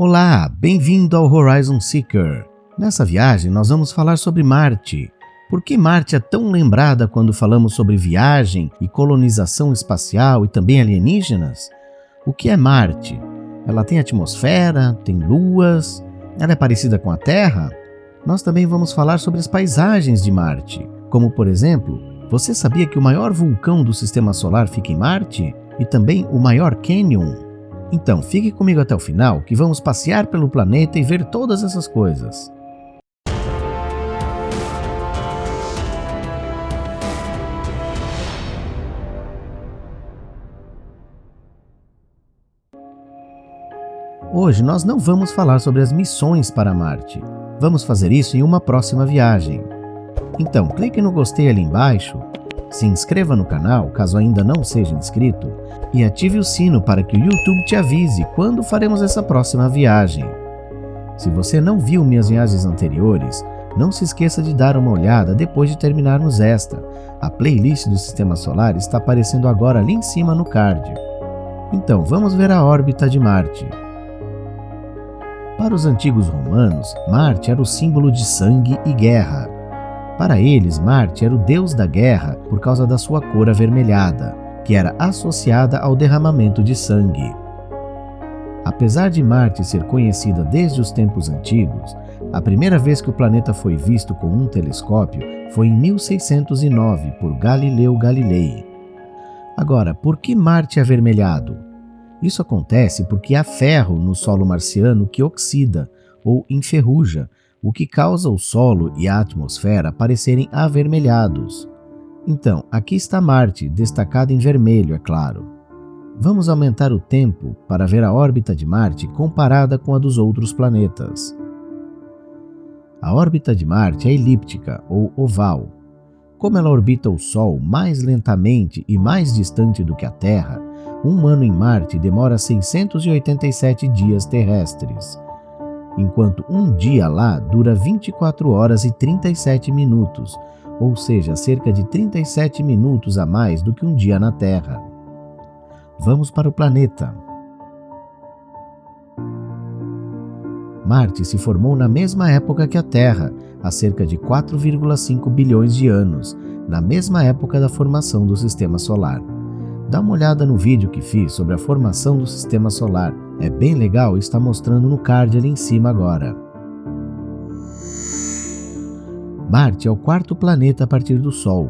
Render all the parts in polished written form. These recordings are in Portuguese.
Olá, bem-vindo ao Horizon Seeker. Nessa viagem nós vamos falar sobre Marte. Por que Marte é tão lembrada quando falamos sobre viagem e colonização espacial e também alienígenas? O que é Marte? Ela tem atmosfera, tem luas, ela é parecida com a Terra? Nós também vamos falar sobre as paisagens de Marte, como por exemplo, você sabia que o maior vulcão do Sistema Solar fica em Marte? E também o maior cânion? Então, fique comigo até o final, que vamos passear pelo planeta e ver todas essas coisas. Hoje nós não vamos falar sobre as missões para Marte. Vamos fazer isso em uma próxima viagem. Então, clique no gostei ali embaixo, se inscreva no canal, caso ainda não seja inscrito, e ative o sino para que o YouTube te avise quando faremos essa próxima viagem. Se você não viu minhas viagens anteriores, não se esqueça de dar uma olhada depois de terminarmos esta. A playlist do Sistema Solar está aparecendo agora ali em cima no card. Então, vamos ver a órbita de Marte. Para os antigos romanos, Marte era o símbolo de sangue e guerra. Para eles, Marte era o deus da guerra por causa da sua cor avermelhada, que era associada ao derramamento de sangue. Apesar de Marte ser conhecida desde os tempos antigos, a primeira vez que o planeta foi visto com um telescópio foi em 1609 por Galileu Galilei. Agora, por que Marte é avermelhado? Isso acontece porque há ferro no solo marciano que oxida ou enferruja, o que causa o solo e a atmosfera parecerem avermelhados. Então, aqui está Marte, destacada em vermelho, é claro. Vamos aumentar o tempo para ver a órbita de Marte comparada com a dos outros planetas. A órbita de Marte é elíptica ou oval. Como ela orbita o Sol mais lentamente e mais distante do que a Terra, um ano em Marte demora 687 dias terrestres, enquanto um dia lá dura 24 horas e 37 minutos, ou seja, cerca de 37 minutos a mais do que um dia na Terra. Vamos para o planeta. Marte se formou na mesma época que a Terra, há cerca de 4,5 bilhões de anos, na mesma época da formação do Sistema Solar. Dá uma olhada no vídeo que fiz sobre a formação do Sistema Solar. É bem legal e está mostrando no card ali em cima agora. Marte é o quarto planeta a partir do Sol.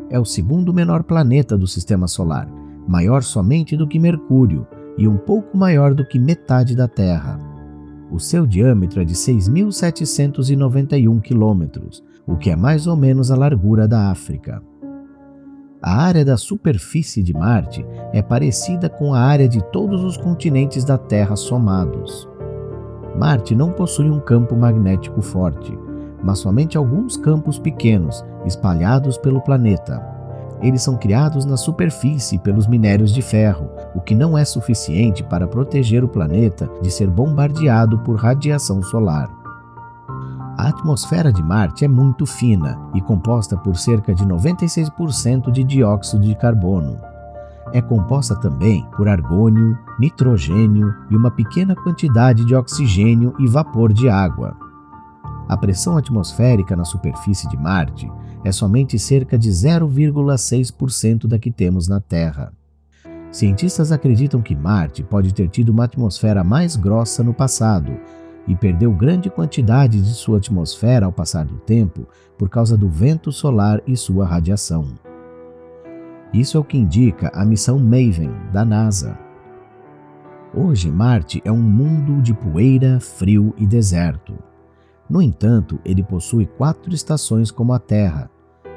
É o segundo menor planeta do Sistema Solar, maior somente do que Mercúrio e um pouco maior do que metade da Terra. O seu diâmetro é de 6.791 quilômetros, o que é mais ou menos a largura da África. A área da superfície de Marte é parecida com a área de todos os continentes da Terra somados. Marte não possui um campo magnético forte, mas somente alguns campos pequenos, espalhados pelo planeta. Eles são criados na superfície pelos minérios de ferro, o que não é suficiente para proteger o planeta de ser bombardeado por radiação solar. A atmosfera de Marte é muito fina e composta por cerca de 96% de dióxido de carbono. É composta também por argônio, nitrogênio e uma pequena quantidade de oxigênio e vapor de água. A pressão atmosférica na superfície de Marte é somente cerca de 0,6% da que temos na Terra. Cientistas acreditam que Marte pode ter tido uma atmosfera mais grossa no passado e perdeu grande quantidade de sua atmosfera ao passar do tempo por causa do vento solar e sua radiação. Isso é o que indica a missão Maven, da NASA. Hoje, Marte é um mundo de poeira, frio e deserto. No entanto, ele possui 4 estações como a Terra,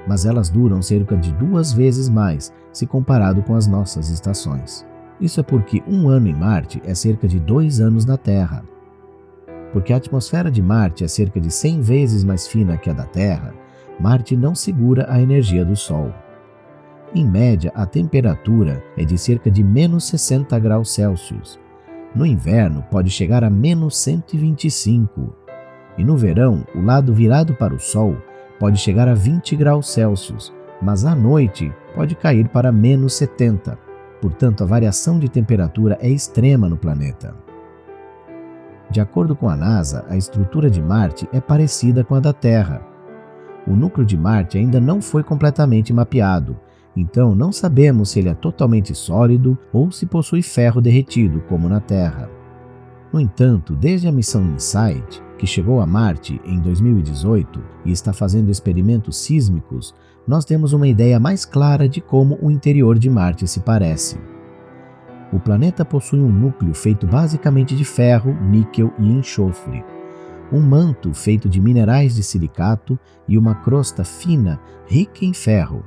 mas elas duram cerca de 2 vezes mais se comparado com as nossas estações. Isso é porque um ano em Marte é cerca de 2 anos na Terra. Porque a atmosfera de Marte é cerca de 100 vezes mais fina que a da Terra, Marte não segura a energia do Sol. Em média, a temperatura é de cerca de menos 60 graus Celsius. No inverno, pode chegar a menos 125. E no verão, o lado virado para o Sol pode chegar a 20 graus Celsius, mas à noite pode cair para menos 70. Portanto, a variação de temperatura é extrema no planeta. De acordo com a NASA, a estrutura de Marte é parecida com a da Terra. O núcleo de Marte ainda não foi completamente mapeado, então não sabemos se ele é totalmente sólido ou se possui ferro derretido, como na Terra. No entanto, desde a missão InSight, que chegou a Marte em 2018 e está fazendo experimentos sísmicos, nós temos uma ideia mais clara de como o interior de Marte se parece. O planeta possui um núcleo feito basicamente de ferro, níquel e enxofre, um manto feito de minerais de silicato e uma crosta fina rica em ferro.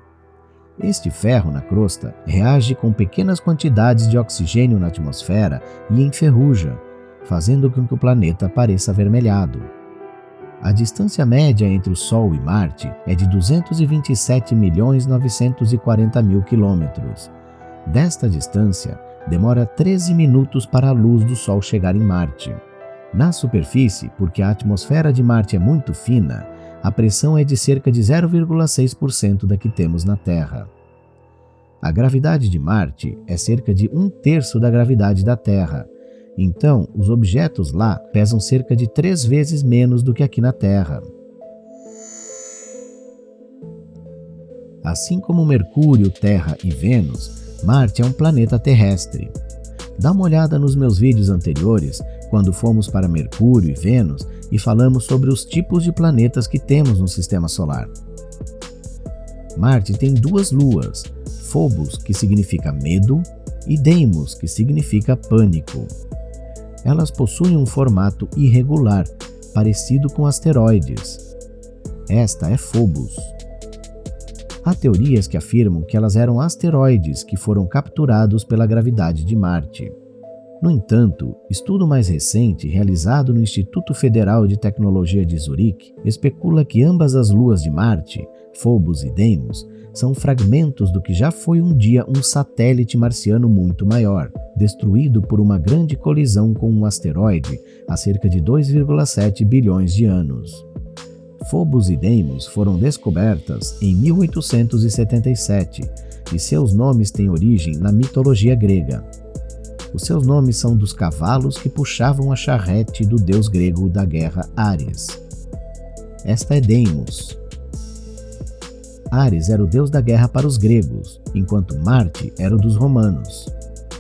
Este ferro na crosta reage com pequenas quantidades de oxigênio na atmosfera e enferruja, fazendo com que o planeta pareça avermelhado. A distância média entre o Sol e Marte é de 227.940.000 quilômetros. Desta distância, demora 13 minutos para a luz do Sol chegar em Marte. Na superfície, porque a atmosfera de Marte é muito fina, a pressão é de cerca de 0,6% da que temos na Terra. A gravidade de Marte é cerca de 1/3 da gravidade da Terra. Então, os objetos lá pesam cerca de 3 vezes menos do que aqui na Terra. Assim como Mercúrio, Terra e Vênus, Marte é um planeta terrestre. Dá uma olhada nos meus vídeos anteriores, quando fomos para Mercúrio e Vênus e falamos sobre os tipos de planetas que temos no Sistema Solar. Marte tem 2 luas, Phobos, que significa medo, e Deimos, que significa pânico. Elas possuem um formato irregular, parecido com asteroides. Esta é Phobos. Há teorias que afirmam que elas eram asteroides que foram capturados pela gravidade de Marte. No entanto, estudo mais recente realizado no Instituto Federal de Tecnologia de Zurique especula que ambas as luas de Marte, Phobos e Deimos, são fragmentos do que já foi um dia um satélite marciano muito maior, destruído por uma grande colisão com um asteroide há cerca de 2,7 bilhões de anos. Phobos e Deimos foram descobertas em 1877 e seus nomes têm origem na mitologia grega. Os seus nomes são dos cavalos que puxavam a charrete do deus grego da guerra Ares. Esta é Deimos. Ares era o deus da guerra para os gregos, enquanto Marte era o dos romanos.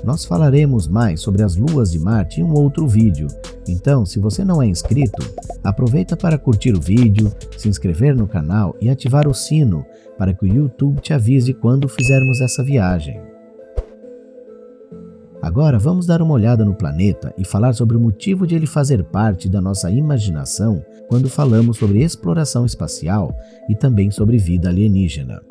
Nós falaremos mais sobre as luas de Marte em um outro vídeo, então se você não é inscrito, aproveita para curtir o vídeo, se inscrever no canal e ativar o sino para que o YouTube te avise quando fizermos essa viagem. Agora vamos dar uma olhada no planeta e falar sobre o motivo de ele fazer parte da nossa imaginação quando falamos sobre exploração espacial e também sobre vida alienígena.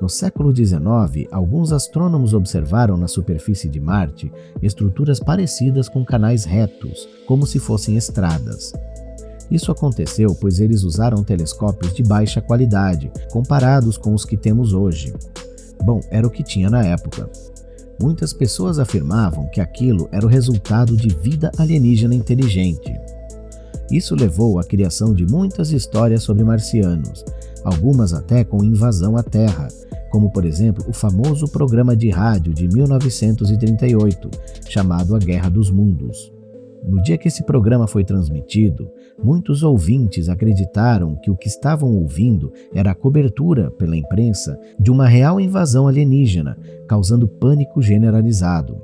No século XIX, alguns astrônomos observaram na superfície de Marte estruturas parecidas com canais retos, como se fossem estradas. Isso aconteceu pois eles usaram telescópios de baixa qualidade, comparados com os que temos hoje. Bom, era o que tinha na época. Muitas pessoas afirmavam que aquilo era o resultado de vida alienígena inteligente. Isso levou à criação de muitas histórias sobre marcianos, algumas até com invasão à Terra, como por exemplo o famoso programa de rádio de 1938, chamado A Guerra dos Mundos. No dia que esse programa foi transmitido, muitos ouvintes acreditaram que o que estavam ouvindo era a cobertura pela imprensa de uma real invasão alienígena, causando pânico generalizado.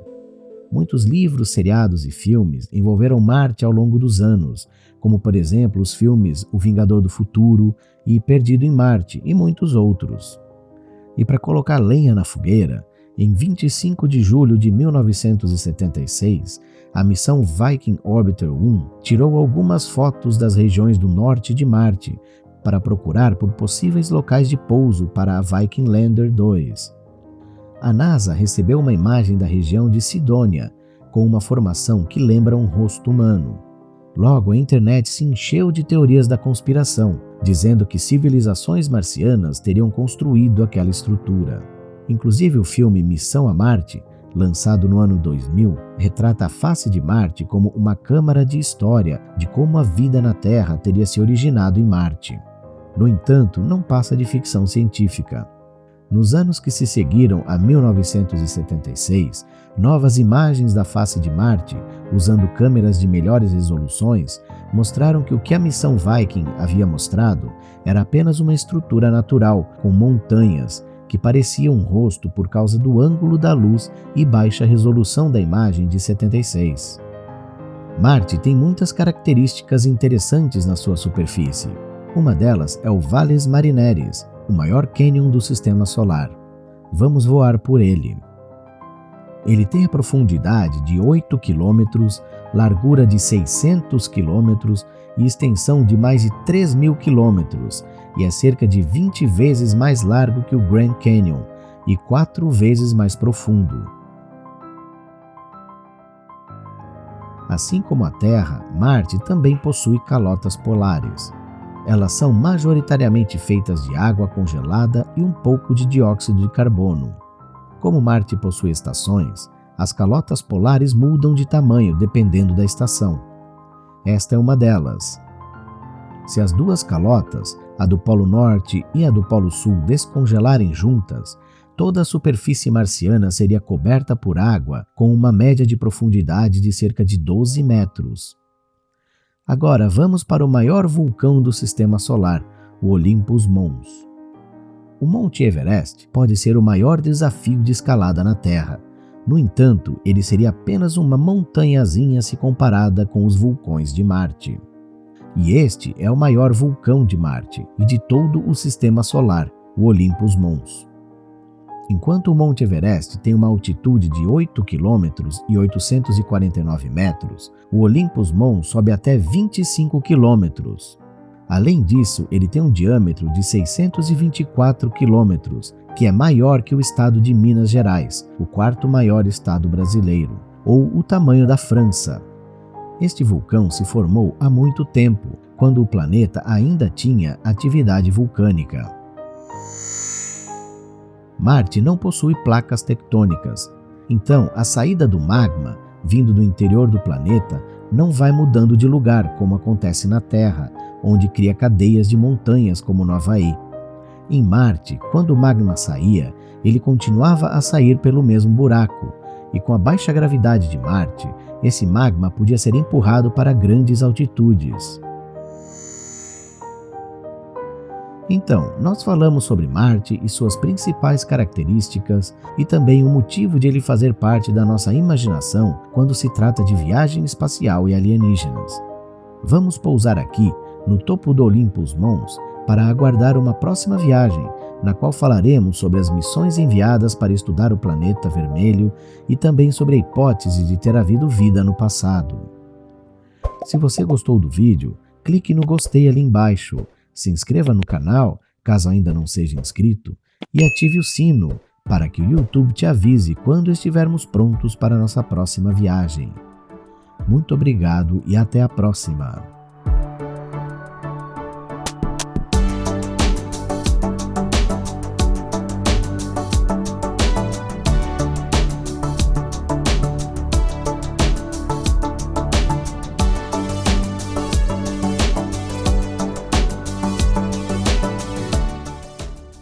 Muitos livros, seriados e filmes envolveram Marte ao longo dos anos, como por exemplo os filmes O Vingador do Futuro e Perdido em Marte e muitos outros. E para colocar lenha na fogueira, em 25 de julho de 1976, a missão Viking Orbiter 1 tirou algumas fotos das regiões do norte de Marte para procurar por possíveis locais de pouso para a Viking Lander 2. A NASA recebeu uma imagem da região de Sidônia, com uma formação que lembra um rosto humano. Logo, a internet se encheu de teorias da conspiração, dizendo que civilizações marcianas teriam construído aquela estrutura. Inclusive o filme Missão a Marte, lançado no ano 2000, retrata a face de Marte como uma câmara de história de como a vida na Terra teria se originado em Marte. No entanto, não passa de ficção científica. Nos anos que se seguiram a 1976, Novas imagens da face de Marte, usando câmeras de melhores resoluções, mostraram que o que a missão Viking havia mostrado era apenas uma estrutura natural, com montanhas, que parecia um rosto por causa do ângulo da luz e baixa resolução da imagem de 76. Marte tem muitas características interessantes na sua superfície. Uma delas é o Valles Marineris, o maior cânion do Sistema Solar. Vamos voar por ele. Ele tem a profundidade de 8 km, largura de 600 km e extensão de mais de 3.000 km, e é cerca de 20 vezes mais largo que o Grand Canyon e 4 vezes mais profundo. Assim como a Terra, Marte também possui calotas polares. Elas são majoritariamente feitas de água congelada e um pouco de dióxido de carbono. Como Marte possui estações, as calotas polares mudam de tamanho dependendo da estação. Esta é uma delas. Se as duas calotas, a do Polo Norte e a do Polo Sul, descongelarem juntas, toda a superfície marciana seria coberta por água com uma média de profundidade de cerca de 12 metros. Agora vamos para o maior vulcão do Sistema Solar, o Olympus Mons. O Monte Everest pode ser o maior desafio de escalada na Terra. No entanto, ele seria apenas uma montanhazinha se comparada com os vulcões de Marte. E este é o maior vulcão de Marte e de todo o Sistema Solar, o Olympus Mons. Enquanto o Monte Everest tem uma altitude de 8 km e 849 metros, o Olympus Mons sobe até 25 km. Além disso, ele tem um diâmetro de 624 km, que é maior que o estado de Minas Gerais, o quarto maior estado brasileiro, ou o tamanho da França. Este vulcão se formou há muito tempo, quando o planeta ainda tinha atividade vulcânica. Marte não possui placas tectônicas, então a saída do magma, vindo do interior do planeta, não vai mudando de lugar, como acontece na Terra, onde cria cadeias de montanhas como no Havaí. Em Marte, quando o magma saía, ele continuava a sair pelo mesmo buraco, e com a baixa gravidade de Marte, esse magma podia ser empurrado para grandes altitudes. Então, nós falamos sobre Marte e suas principais características e também o motivo de ele fazer parte da nossa imaginação quando se trata de viagem espacial e alienígenas. Vamos pousar aqui, no topo do Olympus Mons, para aguardar uma próxima viagem, na qual falaremos sobre as missões enviadas para estudar o planeta vermelho e também sobre a hipótese de ter havido vida no passado. Se você gostou do vídeo, clique no gostei ali embaixo, se inscreva no canal, caso ainda não seja inscrito, e ative o sino para que o YouTube te avise quando estivermos prontos para a nossa próxima viagem. Muito obrigado e até a próxima!